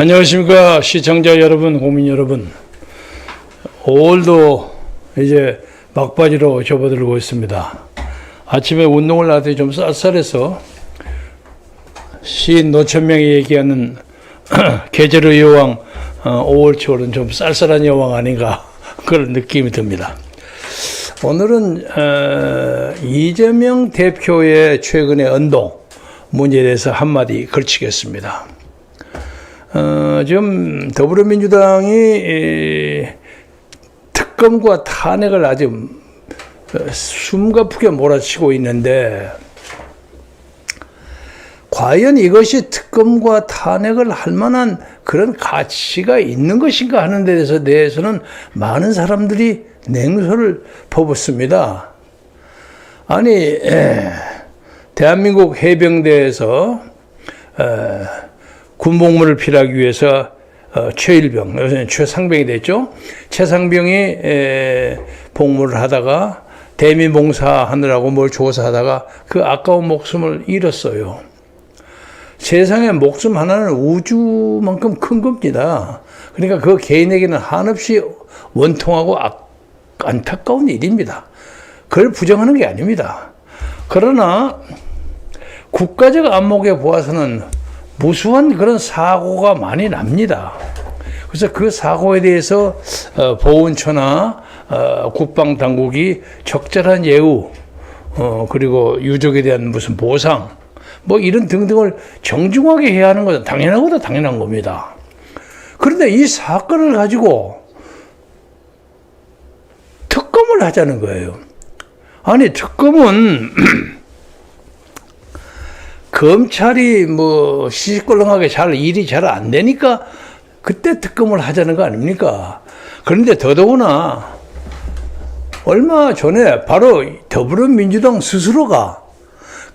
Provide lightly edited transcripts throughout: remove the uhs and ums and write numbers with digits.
안녕하십니까 시청자 여러분, 국민 여러분. 5월도 이제 막바지로 접어들고 있습니다. 아침에 운동을 나왔더니 좀 쌀쌀해서 시인 노천명이 얘기하는 계절의 여왕 5월 초월은 좀 쌀쌀한 여왕 아닌가 그런 느낌이 듭니다. 오늘은 이재명 대표의 최근의 언동 문제에 대해서 한마디 걸치겠습니다. 지금 더불어민주당이 특검과 탄핵을 아주 숨가쁘게 몰아치고 있는데, 과연 이것이 특검과 탄핵을 할 만한 그런 가치가 있는 것인가 하는 데 대해서는 많은 사람들이 냉소를 퍼붓습니다. 아니, 대한민국 해병대에서 군복무를 필요하기 위해서 최일병, 요새는 최상병이 됐죠. 최상병이 복무를 하다가 대민봉사하느라고 뭘 조사하다가 그 아까운 목숨을 잃었어요. 세상에 목숨 하나는 우주만큼 큰 겁니다. 그러니까 그 개인에게는 한없이 원통하고 안타까운 일입니다. 그걸 부정하는 게 아닙니다. 그러나 국가적 안목에 보아서는 무수한 그런 사고가 많이 납니다. 그래서 그 사고에 대해서 보훈처나 국방당국이 적절한 예우, 그리고 유족에 대한 무슨 보상, 뭐 이런 등등을 정중하게 해야 하는 것은 당연하고도 당연한 겁니다. 그런데 이 사건을 가지고 특검을 하자는 거예요. 아니, 특검은 검찰이 뭐 시시콜렁하게 일이 잘 안 되니까 그때 특검을 하자는 거 아닙니까? 그런데 더더구나 얼마 전에 바로 더불어민주당 스스로가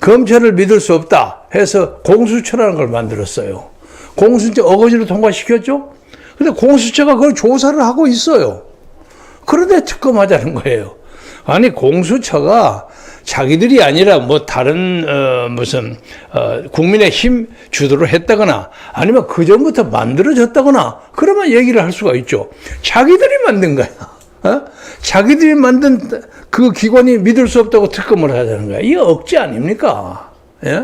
검찰을 믿을 수 없다 해서 공수처라는 걸 만들었어요. 공수처 어거지로 통과시켰죠? 근데 공수처가 그걸 조사를 하고 있어요. 그런데 특검하자는 거예요. 아니, 공수처가 자기들이 아니라 뭐 다른 국민의힘 주도를 했다거나 아니면 그 전부터 만들어졌다거나 그러면 얘기를 할 수가 있죠. 자기들이 만든 거야. 자기들이 만든 그 기관이 믿을 수 없다고 특검을 하자는 거야. 이게 억지 아닙니까? 예?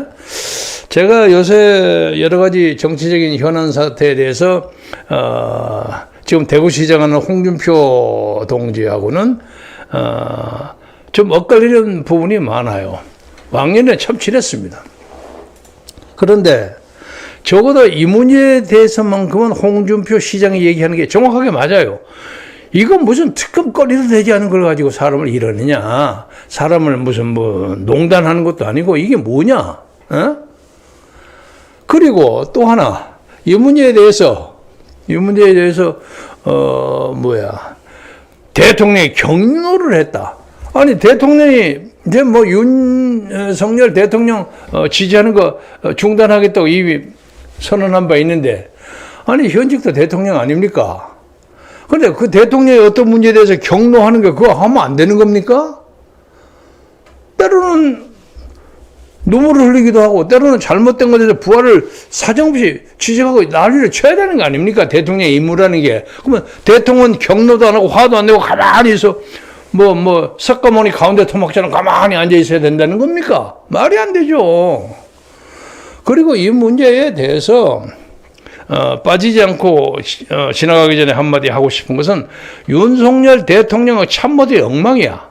제가 요새 여러 가지 정치적인 현안 사태에 대해서 지금 대구시장 하는 홍준표 동지하고는 좀 엇갈리는 부분이 많아요. 왕년에 참 친했습니다. 그런데 적어도 이 문제에 대해서만큼은 홍준표 시장이 얘기하는 게 정확하게 맞아요. 이건 무슨 특검거리도 되지 않은 걸 가지고 사람을 이러느냐. 사람을 무슨 농단하는 것도 아니고 이게 뭐냐. 그리고 또 하나, 이 문제에 대해서 대통령이 경로를 했다. 아니, 대통령이 이제 윤석열 대통령 지지하는 거 중단하겠다고 이미 선언한 바 있는데, 아니, 현직도 대통령 아닙니까? 근데 그 대통령이 어떤 문제에 대해서 경로하는 거 그거 하면 안 되는 겁니까? 때로는 눈물을 흘리기도 하고, 때로는 잘못된 것에 대해서 부활을 사정없이 지적하고 난리를 쳐야 되는 거 아닙니까? 대통령의 임무라는 게. 그러면 대통령은 경로도 안 하고 화도 안 내고 가만히 있어. 석가모니 가운데 토막처럼 가만히 앉아 있어야 된다는 겁니까? 말이 안 되죠. 그리고 이 문제에 대해서 빠지지 않고 지나가기 전에 한마디 하고 싶은 것은, 윤석열 대통령의 참모들이 엉망이야.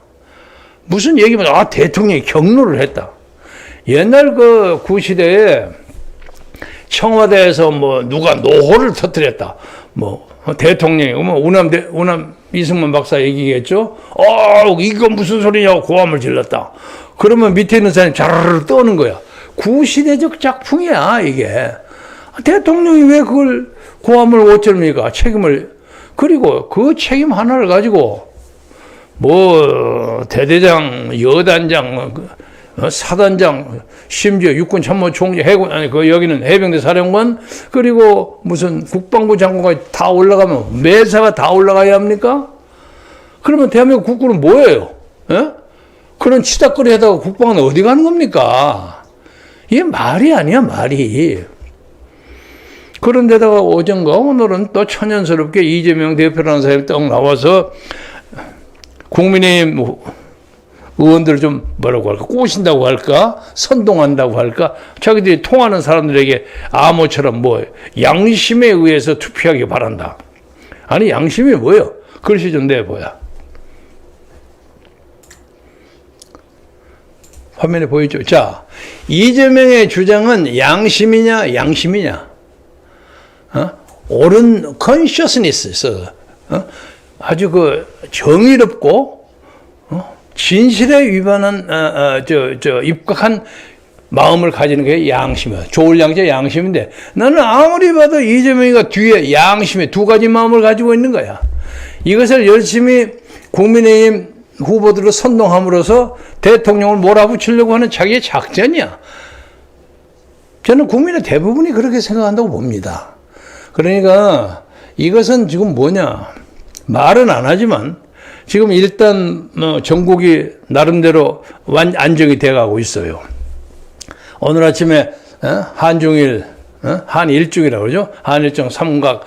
무슨 얘기면 대통령이 경로를 했다. 옛날 그 구시대에 청와대에서 누가 노호를 터뜨렸다. 대통령이 우남 이승만 박사 얘기겠죠. 이거 무슨 소리냐고 고함을 질렀다. 그러면 밑에 있는 사람이 자르르 떠는 거야. 구시대적 작품이야 이게. 대통령이 왜 그걸 고함을 어쩝니까? 책임을. 그리고 그 책임 하나를 가지고 대대장, 여단장, 사단장, 심지어 육군참모총장, 여기는 해병대 사령관, 그리고 무슨 국방부 장관까지 다 올라가면 매사가 다 올라가야 합니까? 그러면 대한민국 국군은 뭐예요? 그런 치닫거리 하다가 국방은 어디 가는 겁니까? 이게 말이 아니야, 말이. 그런데다가 어젠가 오늘은 또 천연스럽게 이재명 대표라는 사람이 딱 나와서 국민의힘 의원들을 좀 뭐라고 할까, 꼬신다고 할까, 선동한다고 할까, 자기들이 통하는 사람들에게 암호처럼 뭐 양심에 의해서 투표하기 바란다. 아니, 양심이 뭐예요? 글씨 좀 내보야. 화면에 보이죠? 자, 이재명의 주장은 양심이냐, 양심이냐? 옳은 컨셔스니스, 아주 그 정의롭고 진실에 위반한 입각한 마음을 가지는 게 양심이야. 좋을 양자 양심인데 나는 아무리 봐도 이재명이가 뒤에 양심의 두 가지 마음을 가지고 있는 거야. 이것을 열심히 국민의힘 후보들을 선동함으로써 대통령을 몰아붙이려고 하는 자기의 작전이야. 저는 국민의 대부분이 그렇게 생각한다고 봅니다. 그러니까 이것은 지금 뭐냐, 말은 안 하지만 지금 일단 전국이 나름대로 안정이 돼가고 있어요. 오늘 아침에 한중일, 한일중이라고 그러죠. 한일중 삼각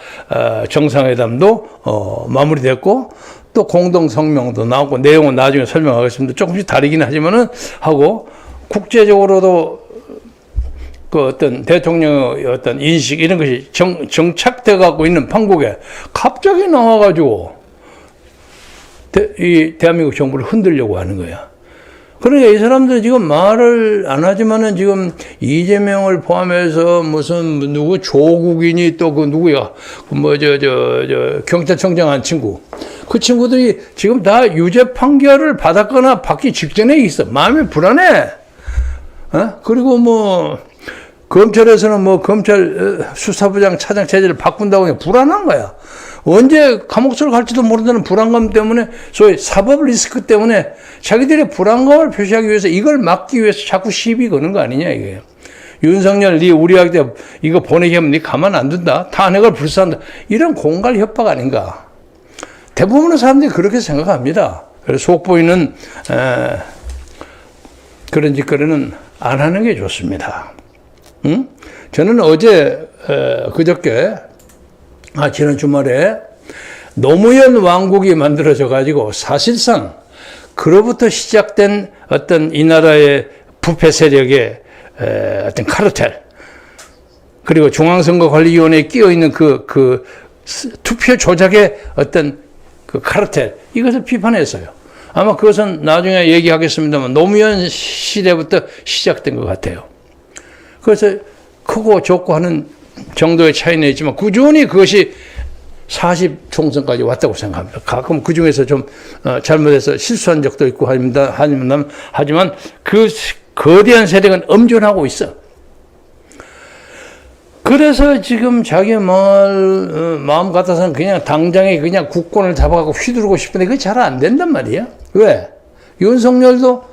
정상회담도 마무리됐고 또 공동성명도 나오고, 내용은 나중에 설명하겠습니다. 조금씩 다르긴 하지만은 하고, 국제적으로도 그 어떤 대통령의 어떤 인식 이런 것이 정착돼 갖고 있는 판국에 갑자기 나와가지고 이 대한민국 정부를 흔들려고 하는 거야. 그러니까 이 사람들 지금 말을 안 하지만은 지금 이재명을 포함해서 무슨 누구 조국인이 또 그 누구야, 경찰청장 한 친구, 그 친구들이 지금 다 유죄 판결을 받았거나 받기 직전에 있어. 마음이 불안해. 그리고 뭐 검찰에서는 뭐 검찰 수사부장 차장 체제를 바꾼다고 하니 불안한 거야. 언제 감옥소를 갈지도 모른다는 불안감 때문에, 소위 사법 리스크 때문에 자기들의 불안감을 표시하기 위해서 이걸 막기 위해서 자꾸 시비 거는 거 아니냐 이게. 윤석열, 네 우리한테 이거 보내게 하면 네 가만 안 둔다, 탄핵을 불사한다, 이런 공갈 협박 아닌가. 대부분의 사람들이 그렇게 생각합니다. 그래서 속 보이는 그런 짓거리는 안 하는 게 좋습니다. 응? 저는 어제 그저께 지난 주말에 노무현 왕국이 만들어져 가지고 사실상 그로부터 시작된 어떤 이 나라의 부패 세력의 어떤 카르텔, 그리고 중앙선거관리위원회에 끼어 있는 그 투표 조작의 어떤 그 카르텔, 이것을 비판했어요. 아마 그것은 나중에 얘기하겠습니다만 노무현 시대부터 시작된 것 같아요. 그래서 크고 좁고 하는 정도의 차이는 있지만 꾸준히 그것이 40총선까지 왔다고 생각합니다. 가끔 그 중에서 좀 잘못해서 실수한 적도 있고 하지만 그 거대한 세력은 엄존하고 있어. 그래서 지금 자기 마음 같아서는 그냥 당장에 그냥 국권을 잡아가고 휘두르고 싶은데 그게 잘 안 된단 말이야. 왜? 윤석열도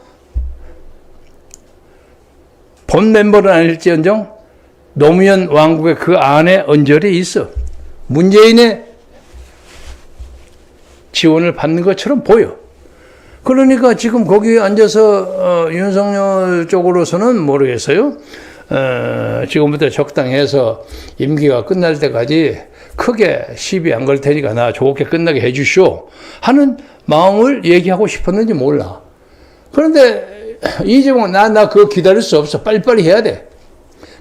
본 멤버는 아닐지언정 노무현 왕국의 그 안에 언저리에 있어. 문재인의 지원을 받는 것처럼 보여. 그러니까 지금 거기에 앉아서 윤석열 쪽으로서는 모르겠어요. 지금부터 적당히 해서 임기가 끝날 때까지 크게 시비 안 걸 테니까 나 좋게 끝나게 해 주시오 하는 마음을 얘기하고 싶었는지 몰라. 그런데 이재명은 나 그거 기다릴 수 없어. 빨리빨리 해야 돼.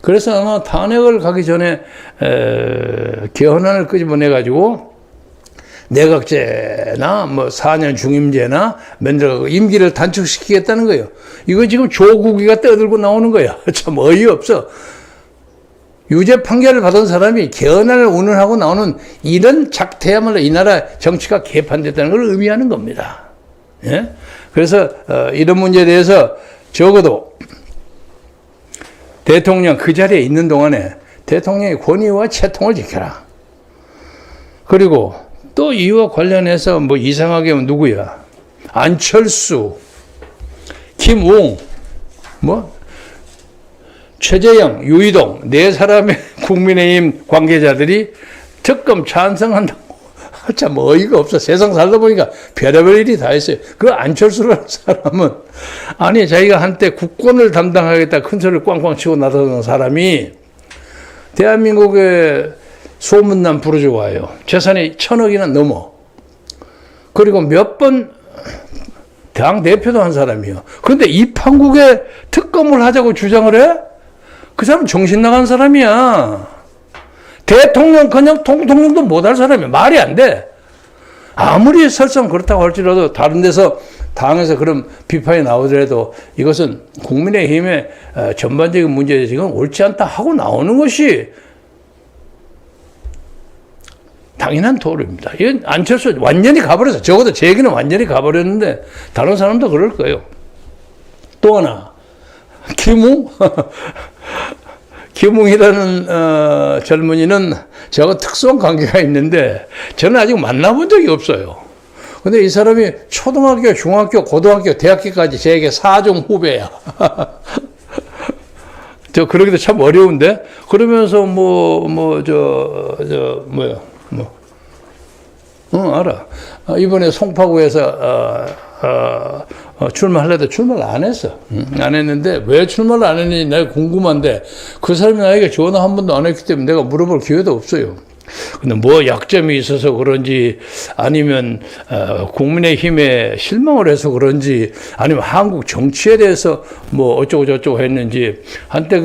그래서 아마 탄핵을 가기 전에 개헌안을 끄집어내가지고 내각제나 뭐 4년 중임제나 만들어가고 임기를 단축시키겠다는 거예요. 이거 지금 조국이가 떠들고 나오는 거야. 참 어이없어. 유죄 판결을 받은 사람이 개헌안을 운운하고 나오는 이런 작태야말로 이 나라 정치가 개판됐다는 걸 의미하는 겁니다. 예? 그래서 이런 문제에 대해서 적어도 대통령 그 자리에 있는 동안에 대통령의 권위와 채통을 지켜라. 그리고 또 이와 관련해서 뭐 이상하게 누구야? 안철수, 김웅, 최재형, 유이동 네 사람의 국민의힘 관계자들이 적금 찬성한다고. 참 어이가 없어. 세상 살다 보니까 별의별 일이 다 있어요. 그 안철수라는 사람은 자기가 한때 국권을 담당하겠다 큰 소리를 꽝꽝 치고 나서는 사람이 대한민국의 소문난 부르주아예요. 재산이 1,000억이나 넘어. 그리고 몇 번 당 대표도 한 사람이에요. 그런데 이 판국에 특검을 하자고 주장을 해? 그 사람 정신 나간 사람이야. 대통령 그냥 통통령도 못할 사람이야. 말이 안 돼. 아무리 설상 그렇다고 할지라도 다른 데서 당에서 그런 비판이 나오더라도 이것은 국민의힘의 전반적인 문제에 지금 옳지 않다 하고 나오는 것이 당연한 도리입니다. 이건 안철수 완전히 가버려서, 적어도 제 얘기는 완전히 가버렸는데 다른 사람도 그럴 거예요. 또 하나, 김웅? 김웅이라는 젊은이는 저하고 특수한 관계가 있는데 저는 아직 만나본 적이 없어요. 근데 이 사람이 초등학교, 중학교, 고등학교, 대학교까지 저에게 4종 후배야. 저 그러기도 참 어려운데, 그러면서 알아. 이번에 송파구에서 출마하려다 출마를 안 했어. 안 했는데 왜 출마를 안 했는지 내가 궁금한데 그 사람이 나에게 전화 한 번도 안 했기 때문에 내가 물어볼 기회도 없어요. 근데 뭐 약점이 있어서 그런지 아니면 국민의힘에 실망을 해서 그런지 아니면 한국 정치에 대해서 뭐 어쩌고 저쩌고 했는지 한때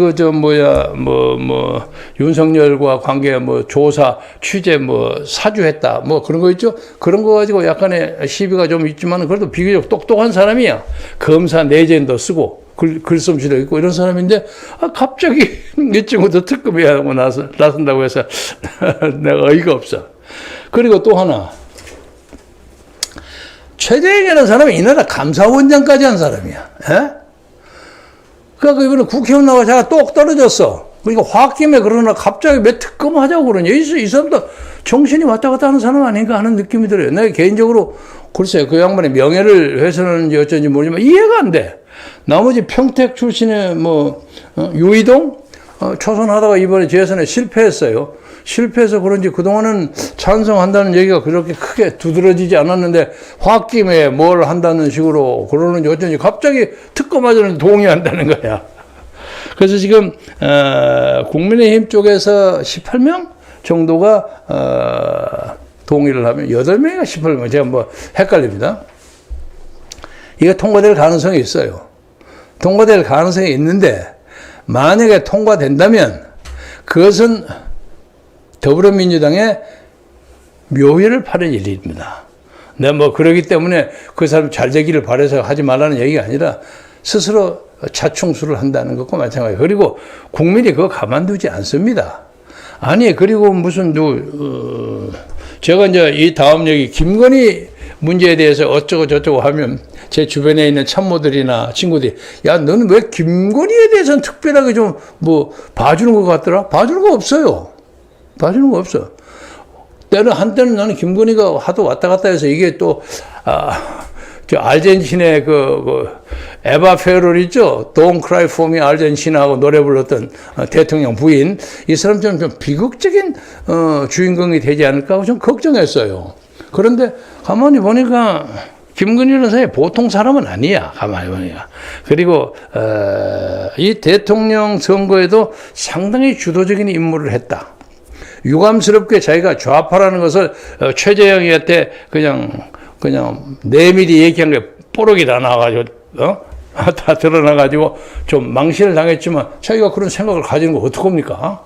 윤석열과 관계 조사 취재 사주했다 그런 거 있죠. 그런 거 가지고 약간의 시비가 좀 있지만 그래도 비교적 똑똑한 사람이야. 검사 내전도 쓰고 글솜씨도 있고 이런 사람인데 갑자기 이 친구도 특검에 하고 나선다고 해서 내가 어이가 없어. 그리고 또 하나, 최재형이라는 사람이 이 나라 감사원장까지 한 사람이야. 그러니까 이번에 국회의원 나와 자가 똑 떨어졌어. 그러니까 홧김에 그러나 갑자기 왜 특검 하자고 그러냐. 이 사람도 정신이 왔다 갔다 하는 사람 아닌가 하는 느낌이 들어요. 내가 개인적으로 글쎄요, 그 양반의 명예를 훼손하는지 어쩐지 모르지만 이해가 안 돼. 나머지 평택 출신의 유이동 초선하다가 이번에 재선에 실패했어요. 실패해서 그런지 그동안은 찬성한다는 얘기가 그렇게 크게 두드러지지 않았는데 홧김에 뭘 한다는 식으로 그러는지 어쩐지 갑자기 특검하자는 동의한다는 거야. 그래서 지금 국민의힘 쪽에서 18명 정도가 동의를 하면 8명인가 18명, 제가 헷갈립니다. 이게 통과될 가능성이 있어요. 통과될 가능성이 있는데 만약에 통과된다면 그것은 더불어민주당의 묘비를 파는 일입니다. 내가 그러기 때문에 그 사람 잘 되기를 바라서 하지 말라는 얘기가 아니라 스스로 자충수를 한다는 것과 마찬가지예요. 그리고 국민이 그거 가만두지 않습니다. 아니, 그리고 무슨 제가 이제 이 다음 얘기 김건희 문제에 대해서 어쩌고 저쩌고 하면 제 주변에 있는 참모들이나 친구들이 야, 너는 왜 김건희에 대해서는 특별하게 좀 봐주는 것 같더라? 봐주는 거 없어요. 봐주는 거 없어. 한때는 나는 김건희가 하도 왔다 갔다 해서 이게 또, 저 아르헨티나의 에바 페롤 있죠? Don't Cry For Me 아르헨티나하고 노래 불렀던 대통령 부인, 이 사람처럼 좀 비극적인 주인공이 되지 않을까 하고 좀 걱정했어요. 그런데 가만히 보니까 김건희는 사실 보통 사람은 아니야. 가만히 보니까. 그리고 이 대통령 선거에도 상당히 주도적인 임무를 했다. 유감스럽게 자기가 좌파라는 것을 최재형한테 그냥 내밀히 얘기한 게 뽀록이 다 나와가지고 다 드러나가지고 좀 망신을 당했지만 자기가 그런 생각을 가지는 거 어떡합니까?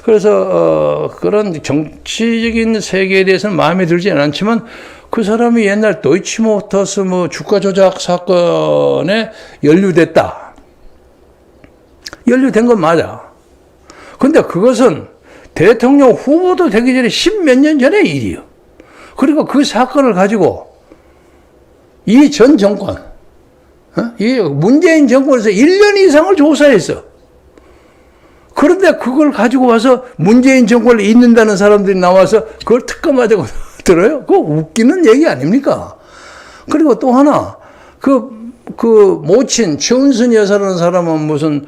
그래서 그런 정치적인 세계에 대해서는 마음에 들지 않지만 그 사람이 옛날 도이치모터스 주가 조작 사건에 연루됐다. 연루된 건 맞아. 근데 그것은 대통령 후보도 되기 전에 10몇 년 전의 일이요. 그리고 그 사건을 가지고 이 전 정권, 이 문재인 정권에서 1년 이상을 조사했어. 그런데 그걸 가지고 와서 문재인 정권을 잇는다는 사람들이 나와서 그걸 특검하자고 들어요? 그거 웃기는 얘기 아닙니까? 그리고 또 하나, 모친, 최은순 여사라는 사람은 무슨,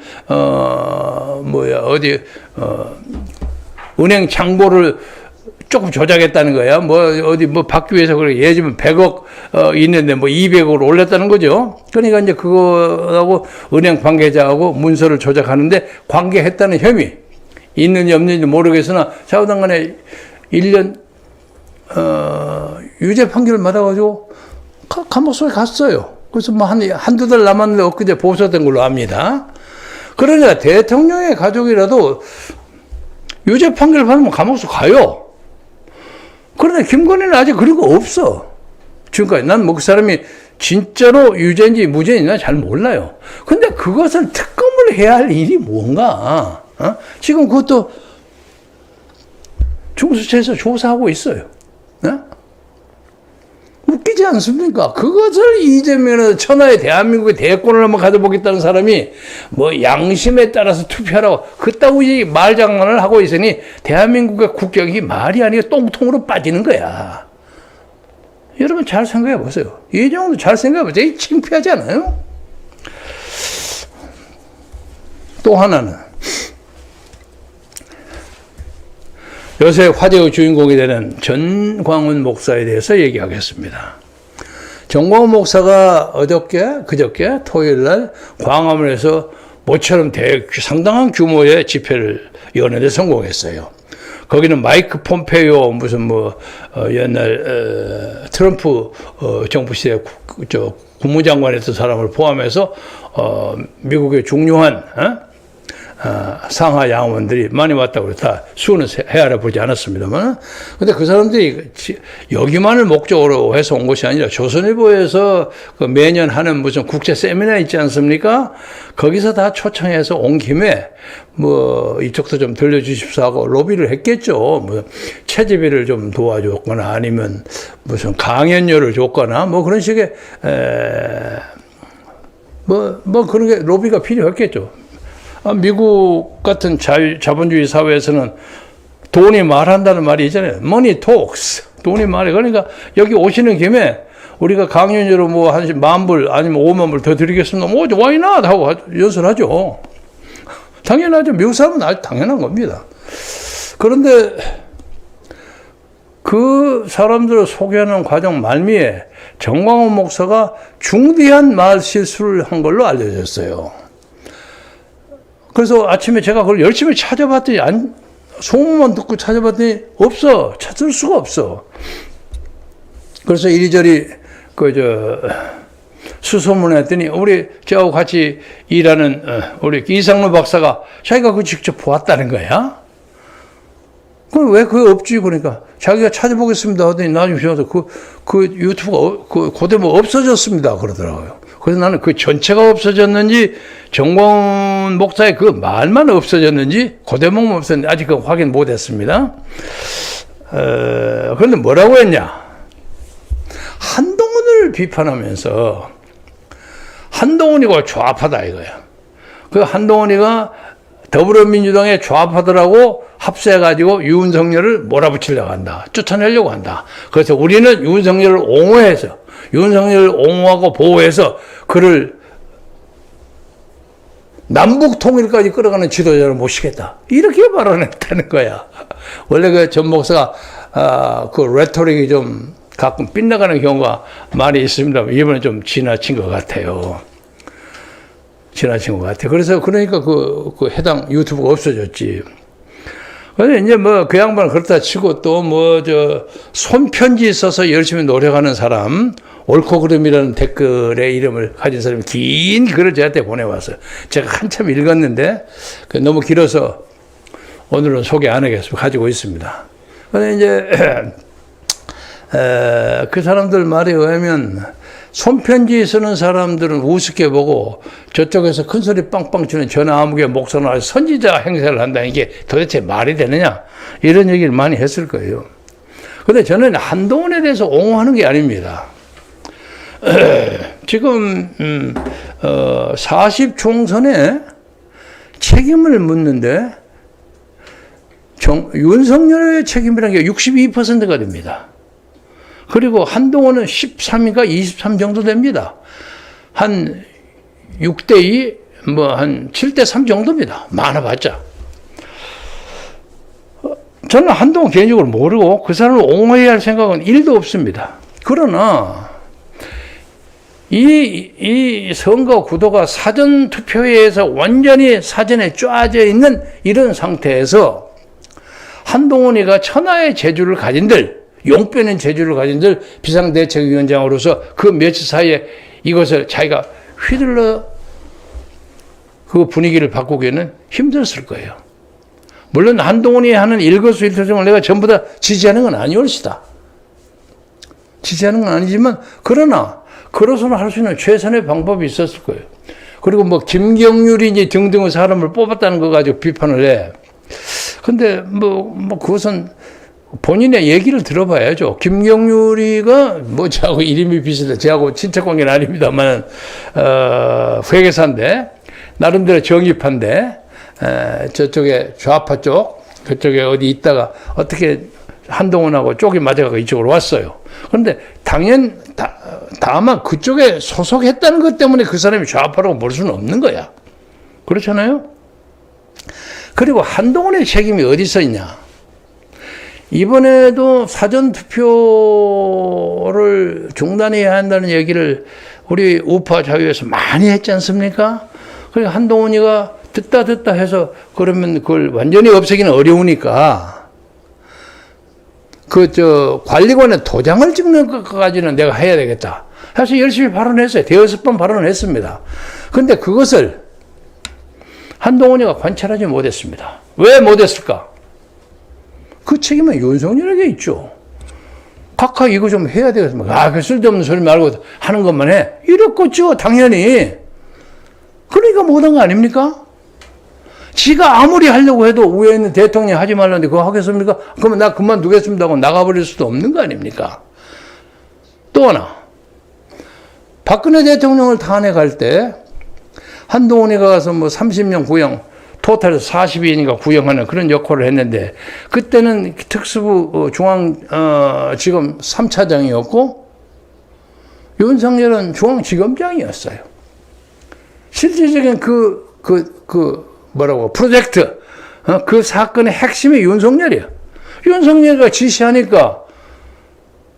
은행 창고를 조금 조작했다는 거야. 받기 위해서 그래. 예전에 100억, 있는데 200억으로 올렸다는 거죠. 그러니까 이제 그거하고 은행 관계자하고 문서를 조작하는데 관계했다는 혐의. 있는지 없는지 모르겠으나 좌우당 간에 1년 유죄 판결을 받아가지고 감옥 속에 갔어요. 그래서 뭐 한두 달 남았는데 엊그제 보석된 걸로 압니다. 그러니까 대통령의 가족이라도 유죄 판결을 받으면 감옥 속 가요. 그런데 김건희는 아직 그런 거 없어. 지금까지 난 뭐 그 사람이 진짜로 유죄인지 무죄인지 난 잘 몰라요. 근데 그것을 특검을 해야 할 일이 뭔가? 지금 그것도 중수처에서 조사하고 있어요. 웃기지 않습니까? 그것을 이재명은 천하의 대한민국의 대권을 한번 가져보겠다는 사람이 뭐 양심에 따라서 투표하라고 그따위 말장난을 하고 있으니 대한민국의 국격이 말이 아니라 똥통으로 빠지는 거야. 여러분 잘 생각해 보세요. 이 정도 잘 생각해 보세요. 창피하지 않아요? 또 하나는 요새 화제의 주인공이 되는 전광훈 목사에 대해서 얘기하겠습니다. 전광훈 목사가 그저께 토요일 날 광화문에서 모처럼 상당한 규모의 집회를 여는데 성공했어요. 거기는 마이크 폼페이오 무슨 옛날 트럼프 정부 시대 국무장관이었던 사람을 포함해서 미국의 중요한 상하 양원들이 많이 왔다고 다 수는 헤아려 보지 않았습니다만, 근데 그 사람들이 여기만을 목적으로 해서 온 것이 아니라 조선일보에서 그 매년 하는 무슨 국제 세미나 있지 않습니까? 거기서 다 초청해서 온 김에 뭐 이쪽도 좀 들려주십사 하고 로비를 했겠죠. 뭐 체제비를 좀 도와줬거나 아니면 무슨 강연료를 줬거나 뭐 그런 식의 뭐 그런 게 로비가 필요했겠죠. 미국 같은 자본주의 사회에서는 돈이 말한다는 말이 있잖아요. Money talks. 돈이 말해. 그러니까 여기 오시는 김에 우리가 강연료로 뭐 한 10,000불 아니면 50,000불 더 드리겠습니다. 뭐 why not 하고 연설하죠. 당연하죠. 미국 사람은 아주 당연한 겁니다. 그런데 그 사람들을 소개하는 과정 말미에 전광훈 목사가 중대한 말 실수를 한 걸로 알려졌어요. 그래서 아침에 제가 그걸 열심히 찾아봤더니 소문만 듣고 찾아봤더니 없어. 찾을 수가 없어. 그래서 이리저리 수소문했더니 우리 저하고 같이 일하는 우리 이상로 박사가 자기가 그거 직접 보았다는 거야. 그럼 왜 그게 없지? 그러니까 자기가 찾아보겠습니다 하더니 나중에 비워서 그 유튜브가 그대로 없어졌습니다 그러더라고요. 그래서 나는 그 전체가 없어졌는지 전광훈 목사의 그 말만 없어졌는지 그대목만 없어졌는지 아직 그 확인 못했습니다. 그런데 뭐라고 했냐? 한동훈을 비판하면서 한동훈이가 좌파다 이거야. 그 한동훈이가 더불어민주당의 좌파들하고 합세해가지고 윤석열을 몰아붙이려고 한다. 쫓아내려고 한다. 그래서 우리는 윤석열을 옹호해서 윤석열을 옹호하고 보호해서 그를 남북 통일까지 끌어가는 지도자를 모시겠다. 이렇게 발언했다는 거야. 원래 그 전 목사가 그 레토릭이 좀 가끔 빗나가는 경우가 많이 있습니다. 이번에 좀 지나친 것 같아요. 지나친 것 같아요. 그래서 그러니까 그 해당 유튜브가 없어졌지. 그래서 이제 뭐 그 양반은 그렇다 치고 또 손편지 써서 열심히 노력하는 사람, 옳고 그름이라는 댓글의 이름을 가진 사람이 긴 글을 저한테 보내왔어요. 제가 한참 읽었는데 너무 길어서 오늘은 소개 안 하겠습니다. 가지고 있습니다. 그런데 이제 그 사람들 말에 의하면 손편지 쓰는 사람들은 우습게 보고 저쪽에서 큰소리 빵빵 치는 전화아무개 목사는 아주 선지자 행세를 한다는 게 도대체 말이 되느냐 이런 얘기를 많이 했을 거예요. 그런데 저는 한동훈에 대해서 옹호하는 게 아닙니다. 지금 40총선에 책임을 묻는데 윤석열의 책임이라는 게 62%가 됩니다. 그리고 한동훈은 13인가 23 정도 됩니다. 한 6대2, 한 7대3 정도입니다. 많아봤자. 저는 한동훈 개인적으로 모르고 그 사람을 옹호해야 할 생각은 1도 없습니다. 그러나 이 선거 구도가 사전투표에서 완전히 사전에 쪼아져 있는 이런 상태에서 한동훈이가 천하의 재주를 가진들, 용빼는 재주를 가진들 비상대책위원장으로서 그 며칠 사이에 이것을 자기가 휘둘러 그 분위기를 바꾸기에는 힘들었을 거예요. 물론 한동훈이 하는 일거수일투족을 내가 전부 다 지지하는 건 아니올시다. 지지하는 건 아니지만 그러나 그로서는 할 수 있는 최선의 방법이 있었을 거예요. 그리고 뭐 김경률이 이제 등등의 사람을 뽑았다는 거 가지고 비판을 해. 근데 뭐 그것은 본인의 얘기를 들어봐야죠. 김경률이가 뭐 저하고 이름이 비슷해. 저하고 친척 관계는 아닙니다만 회계사인데 나름대로 정의파인데 저쪽에 좌파 쪽 그쪽에 어디 있다가 어떻게 한동훈하고 쪽이 맞아가고 이쪽으로 왔어요. 그런데 다만 그쪽에 소속했다는 것 때문에 그 사람이 좌파라고 볼 수는 없는 거야. 그렇잖아요? 그리고 한동훈의 책임이 어디서 있냐? 이번에도 사전투표를 중단해야 한다는 얘기를 우리 우파 자유에서 많이 했지 않습니까? 그러니까 한동훈이가 듣다 해서 그러면 그걸 완전히 없애기는 어려우니까 관리관의 도장을 찍는 것까지는 내가 해야 되겠다. 사실 열심히 발언했어요. 대여섯 번 발언을 했습니다. 근데 그것을 한동훈이가 관찰하지 못했습니다. 왜 못했을까? 그 책임은 윤석열에게 있죠. 각각 이거 좀 해야 되겠습니까? 그 쓸데없는 소리 말고 하는 것만 해. 이랬겠죠, 당연히. 그러니까 못한 거 아닙니까? 지가 아무리 하려고 해도 위에 있는 대통령이 하지 말라는데 그거 하겠습니까? 그러면 나 그만두겠습니다 하고 나가버릴 수도 없는 거 아닙니까? 또 하나. 박근혜 대통령을 탄핵할 때 한동훈이가 가서 뭐 30년 구형, 토탈 40인인가 구형하는 그런 역할을 했는데 그때는 특수부 중앙지검 3차장이었고 윤석열은 중앙지검장이었어요. 실질적인 프로젝트, 그 사건의 핵심이 윤석열이야. 윤석열이가 지시하니까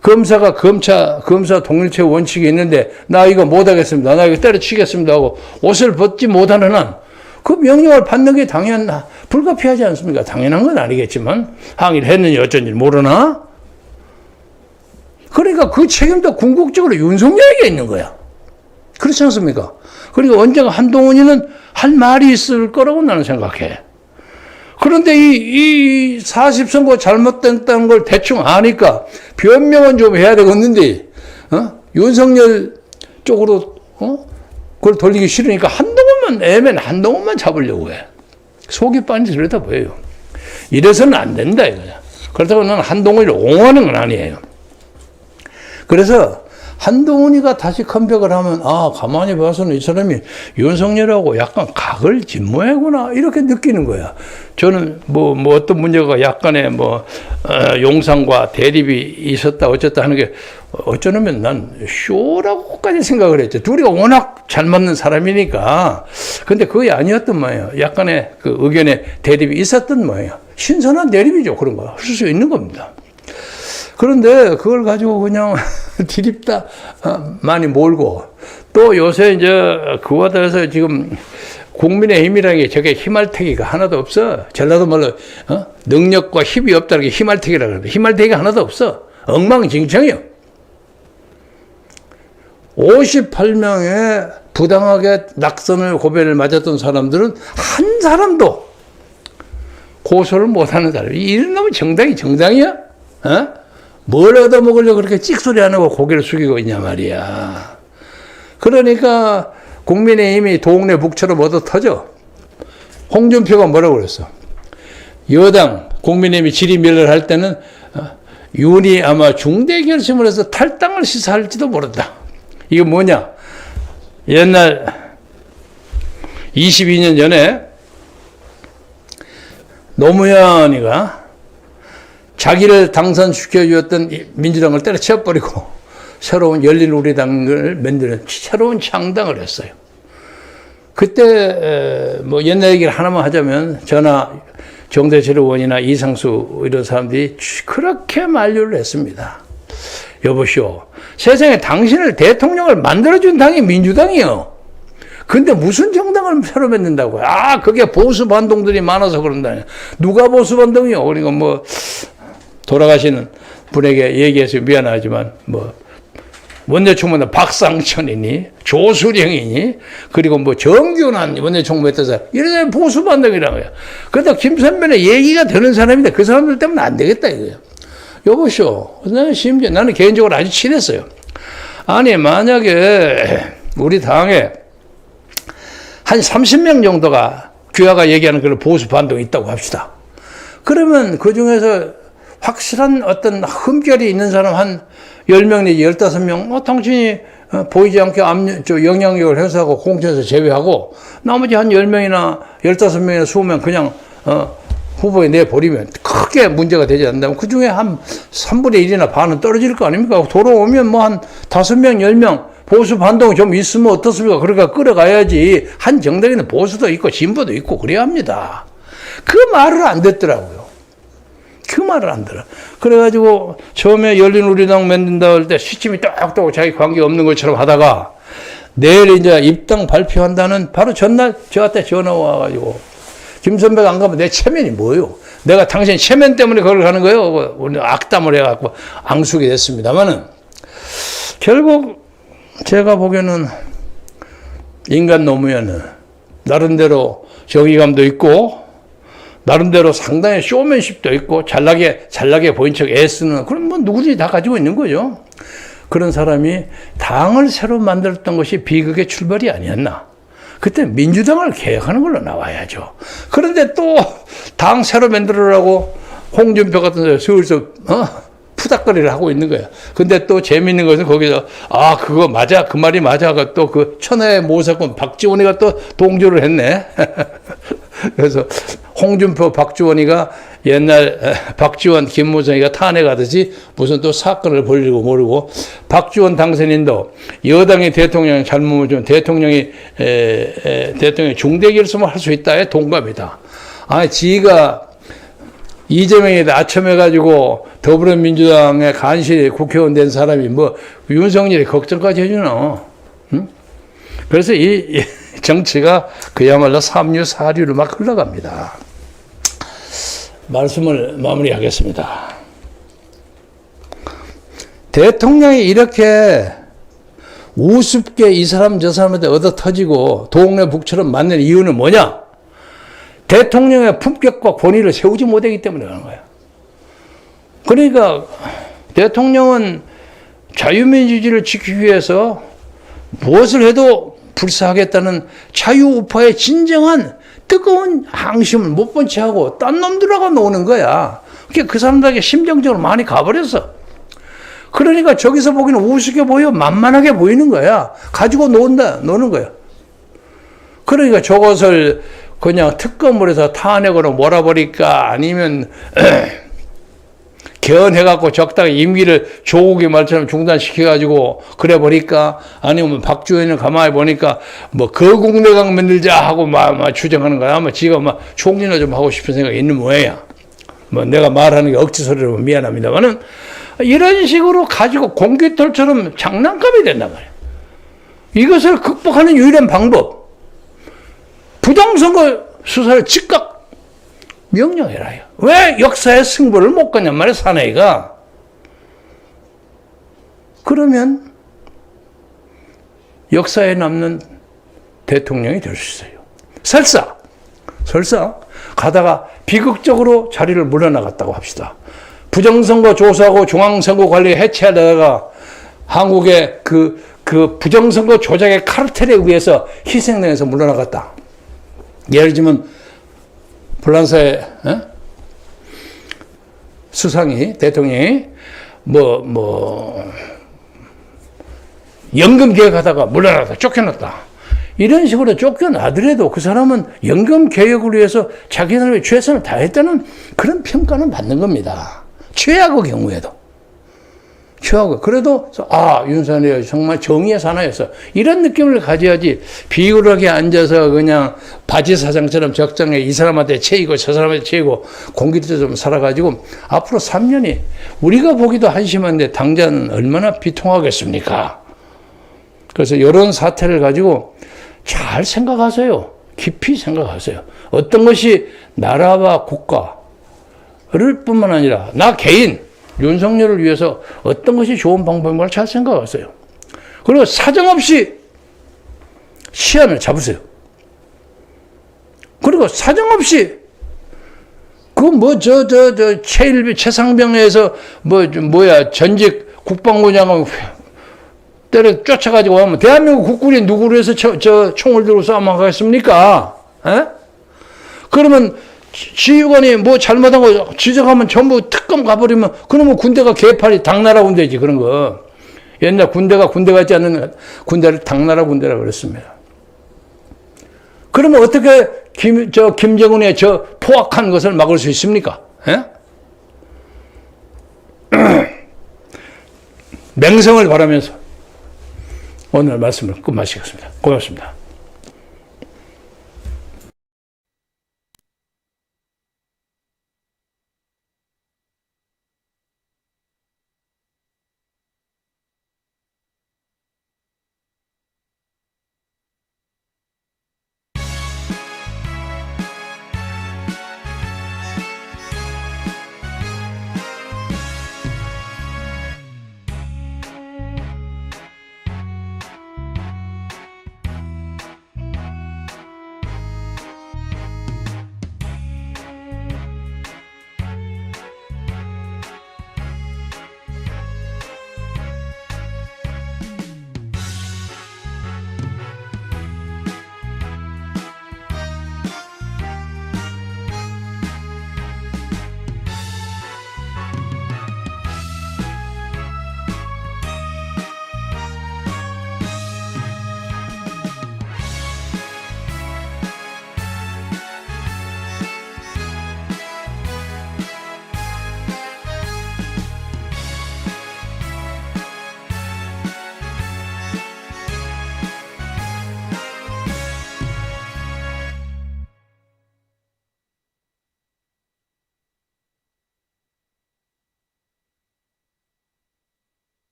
검사 동일체 원칙이 있는데 나 이거 못하겠습니다. 나 이거 때려치겠습니다 하고 옷을 벗지 못하는 한 그 명령을 받는 게 불가피하지 않습니까? 당연한 건 아니겠지만 항의를 했느니 어쩐지 모르나? 그러니까 그 책임도 궁극적으로 윤석열에게 있는 거야. 그렇지 않습니까? 그러니까 언젠가 한동훈이는 할 말이 있을 거라고 나는 생각해. 그런데 이 40선거 잘못됐다는 걸 대충 아니까 변명은 좀 해야 되겠는데, 윤석열 쪽으로, 그걸 돌리기 싫으니까 한동훈만 잡으려고 해. 속이 빤히 들여다 보여요. 이래서는 안 된다, 이거야. 그렇다고 나는 한동훈이를 옹호하는 건 아니에요. 그래서 한동훈이가 다시 컴백을 하면 가만히 봐서는 이 사람이 윤석열하고 약간 각을 진모하구나 이렇게 느끼는 거야. 저는 뭐 어떤 문제가 약간의 용상과 대립이 있었다 어쨌다 하는 게 어쩌면 난 쇼라고까지 생각을 했죠. 둘이가 워낙 잘 맞는 사람이니까. 근데 그게 아니었던 모양이에요. 약간의 그 의견의 대립이 있었던 모양이에요. 신선한 대립이죠. 그런 거. 할 수 있는 겁니다. 그런데 그걸 가지고 그냥 디립다 많이 몰고 또 요새 이제 그와 달라서 지금 국민의힘이라는 게 저게 희말태기가 하나도 없어. 전라도 말로 능력과 힘이 없다는 게 희말태기라고 그러는데 희말태기가 하나도 없어. 엉망진창이요. 58명의 부당하게 낙선을 고배를 맞았던 사람들은 한 사람도 고소를 못하는 사람이 이런 놈은 정당이야? 뭘 얻어먹으려고 그렇게 찍소리 안 하고 고개를 숙이고 있냐 말이야. 그러니까 국민의힘이 동네 북처럼 얻어 터져. 홍준표가 뭐라고 그랬어? 여당 국민의힘이 질의멸렬할 때는 윤이 아마 중대 결심을 해서 탈당을 시사할지도 모른다. 이거 뭐냐? 옛날 22년 전에 노무현이가 자기를 당선시켜주었던 민주당을 때려치워버리고 새로운 열린우리당을 만드는 새로운 창당을 했어요. 그때 옛날 얘기를 하나만 하자면 저나 정대철 의원이나 이상수 이런 사람들이 그렇게 만류를 했습니다. 여보시오. 세상에 당신을 대통령을 만들어준 당이 민주당이요. 근데 무슨 정당을 새로 만든다고요? 아, 그게 보수 반동들이 많아서 그런다. 누가 보수 반동이요? 그리고 뭐, 돌아가시는 분에게 얘기해서 미안하지만, 뭐, 원내총무는 박상천이니, 조수령이니, 그리고 뭐, 정균환 원내총무 했던 사람, 이런 사람이 보수 반동이라는 거야. 그런데 김선배는 얘기가 되는 사람인데 그 사람들 때문에 안 되겠다, 이거야. 여보시오. 나는 심지어, 나는 개인적으로 아주 친했어요. 아니, 만약에 우리 당에 한 30명 정도가 귀하가 얘기하는 그런 보수 반동이 있다고 합시다. 그러면 그 중에서 확실한 어떤 흠결이 있는 사람 한 10명 내지 15명, 당신이 보이지 않게 영향력을 행사하고 공천에서 제외하고 나머지 한 10명이나 15명이나 20명 그냥 후보에 내버리면 크게 문제가 되지 않는다면 그 중에 한 3분의 1이나 반은 떨어질 거 아닙니까? 돌아오면 뭐 한 5명, 10명 보수 반동이 좀 있으면 어떻습니까? 그러니까 끌어가야지. 한 정당에는 보수도 있고 진보도 있고 그래야 합니다. 그 말을 안 듣더라고요. 그 말을 안 들어. 그래가지고 처음에 열린우리당 만든다 할 때 시침이 똑똑 자기 관계 없는 것처럼 하다가 내일 이제 입당 발표한다는 바로 전날 저한테 전화 와가지고 김선배가 안 가면 내 체면이 뭐예요? 내가 당신 체면 때문에 그걸 가는 거예요? 오늘 악담을 해갖고 앙숙이 됐습니다만은 결국 제가 보기에는 인간 노무현은 나름대로 정의감도 있고 나름대로 상당히 쇼맨십도 있고 잘나게 보인 척 애쓰는 그런 뭐 누구든지 다 가지고 있는 거죠. 그런 사람이 당을 새로 만들었던 것이 비극의 출발이 아니었나. 그때 민주당을 개혁하는 걸로 나와야죠. 그런데 또 당 새로 만들으라고 홍준표 같은 사람이 슬슬 푸닥거리를 하고 있는 거야. 근데 또 재밌는 것은 거기서 그거 맞아, 그 말이 맞아. 또 그 천하의 모사꾼 박지원이가 또 동조를 했네. 그래서 홍준표 박지원이가 옛날 박지원 김무성이가 탄핵하듯이 무슨 또 사건을 벌리고 모르고 박지원 당선인도 여당이 대통령 잘못을 좀 대통령이 중대 결심을 할 수 있다에 동감이다. 지가 이재명이 아첨해가지고 더불어민주당의 간신히 국회의원 된 사람이 뭐 윤석열이 걱정까지 해주나. 응? 그래서 이 정치가 그야말로 삼류사류로 막 흘러갑니다. 말씀을 마무리하겠습니다. 대통령이 이렇게 우습게 이 사람 저 사람한테 얻어 터지고 동네 북처럼 맞는 이유는 뭐냐? 대통령의 품격과 권위를 세우지 못하기 때문에 그런 거야. 그러니까 대통령은 자유민주주의를 지키기 위해서 무엇을 해도 불사하겠다는 자유우파의 진정한 뜨거운 항심을 못 본 채하고 딴 놈들하고 노는 거야. 그 사람들에게 심정적으로 많이 가버렸어. 그러니까 저기서 보기는 우습게 보여, 만만하게 보이는 거야. 가지고 노는 거야. 그러니까 저것을 그냥 특검을 해서 탄핵으로 몰아버릴까 아니면 개헌해갖고 적당히 임기를 조국의 말처럼 중단시켜가지고 그래 버릴까 아니면 박주현을 가만히 보니까 뭐 거국내각 만들자 하고 막 주장하는 거야. 아마 지가 막 총리나 좀 하고 싶은 생각이 있는 모양이야. 뭐 내가 말하는 게 억지 소리로 미안합니다만은 이런 식으로 가지고 공깃돌처럼 장난감이 된단 말이야. 이것을 극복하는 유일한 방법. 부정선거 수사를 즉각 명령해라요. 왜 역사의 승부를 못 가냔 말이야, 사내가. 그러면 역사에 남는 대통령이 될 수 있어요. 설사 가다가 비극적으로 자리를 물러나갔다고 합시다. 부정선거 조사하고 중앙선거관리 해체하다가 한국의 그 부정선거 조작의 카르텔에 의해서 희생당해서 물러나갔다. 예를 들면 프랑스의 수상이 대통령이 연금 개혁하다가 물러나다 쫓겨났다. 이런 식으로 쫓겨나더라도 그 사람은 연금 개혁을 위해서 자기 사람의 최선을 다했다는 그런 평가는 받는 겁니다. 최악의 경우에도. 취하고 그래도 윤석열이 정말 정의의 사나이였어. 이런 느낌을 가져야지 비굴하게 앉아서 그냥 바지 사장처럼 적정해 이 사람한테 채이고 저 사람한테 채이고 공기도 좀 살아가지고 앞으로 3년이 우리가 보기도 한심한데 당장 얼마나 비통하겠습니까? 그래서 이런 사태를 가지고 잘 생각하세요. 깊이 생각하세요. 어떤 것이 나라와 국가를 뿐만 아니라 나 개인 윤석열을 위해서 어떤 것이 좋은 방법인가를 잘 생각하세요. 그리고 사정없이 시한을 잡으세요. 그리고 사정없이 최상병에서 전직 국방부장을 때려 쫓아가지고 하면 대한민국 국군이 누구를 해서 총을 들고 싸움하겠습니까? 그러면 지휘관이 뭐 잘못한 거 지적하면 전부 특검 가버리면 그러면 군대가 개판이 당나라 군대지 그런 거. 옛날 군대 같지 않는 군대를 당나라 군대라고 그랬습니다. 그러면 어떻게 김정은의 저 포악한 것을 막을 수 있습니까? 맹성을 바라면서 오늘 말씀을 끝마치겠습니다. 고맙습니다.